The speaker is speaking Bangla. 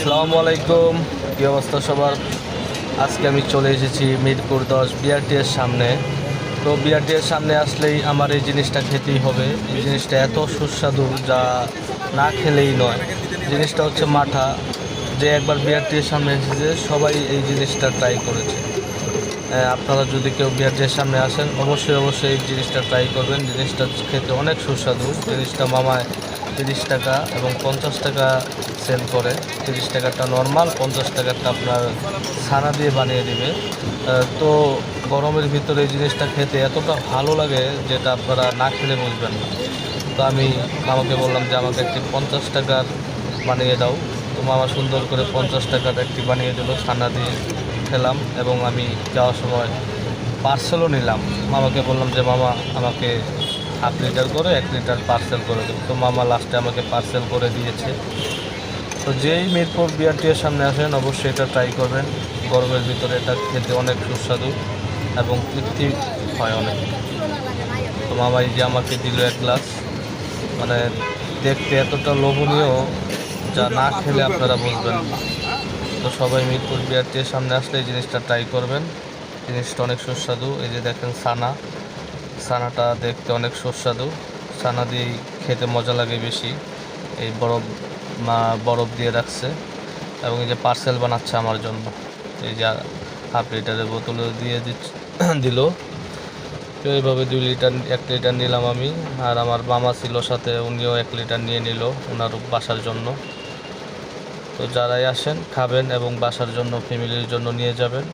আসসালামু আলাইকুম। কী অবস্থা সবার? আজকে আমি চলে এসেছি মিরপুর 10 বিআরটিএর সামনে। তো বিআরটিএর সামনে আসলেই আমার এই জিনিসটা খেতেই হবে। এই জিনিসটা এত সুস্বাদু যা না খেলেই নয়। জিনিসটা হচ্ছে মাঠা। যে একবার বিআরটিএর সামনে এসেছে সবাই এই জিনিসটা ট্রাই করেছে। আপনারা যদি কেউ বিআরটিএর সামনে আসেন অবশ্যই এই জিনিসটা ট্রাই করবেন। জিনিসটা খেতে অনেক সুস্বাদু। জিনিসটা মামায় 30 টাকা এবং 50 টাকা সেল করে। 30 টাকাটা নর্মাল, 50 টাকাটা আপনার ছানা দিয়ে বানিয়ে দিবে। তো গরমের ভিতরে এই জিনিসটা খেতে এতটা ভালো লাগে যেটা আপনারা না খেলে বুঝবেন না। তো আমি মামাকে বললাম যে আমাকে একটি 50 টাকার বানিয়ে দাও। তো মামা সুন্দর করে 50 টাকার একটি বানিয়ে দিল, ছানা দিয়ে খেলাম। এবং আমি যাওয়ার সময় পার্সেলও নিলাম। মামাকে বললাম যে মামা আমাকে হাফ লিটার করে 1 লিটার পার্সেল করে দেবো। তো মামা লাস্টে আমাকে পার্সেল করে দিয়েছে। তো যেই মিরপুর বিআরটিএর সামনে আসেন অবশ্যই এটা ট্রাই করবেন। গরমের ভিতরে এটা খেতে অনেক সুস্বাদু এবং তৃপ্তি হয় অনেক। তো মামা এই যে আমাকে দিল 1 গ্লাস, মানে দেখতে এতটা লোভনীয় যা না খেলে আপনারা বুঝবেন না। তো সবাই মিরপুর বিআরটিএর সামনে আসলে এই জিনিসটা ট্রাই করবেন। জিনিসটা অনেক সুস্বাদু। এই যে দেখেন ছানাটা দেখতে অনেক সুস্বাদু। ছানা দিয়েই খেতে মজা লাগে বেশি। এই বরফ দিয়ে রাখছে এবং এই যে পার্সেল বানাচ্ছে আমার জন্য। এই যে হাফ লিটারের বোতলে দিয়ে দিল। তো এইভাবে 2 লিটার 1 লিটার নিলাম আমি। আর আমার মামা ছিল সাথে, উনিও 1 লিটার নিয়ে নিল ওনার বাসার জন্য। তো যারাই আসেন খাবেন এবং বাসার জন্য, ফ্যামিলির জন্য নিয়ে যাবেন।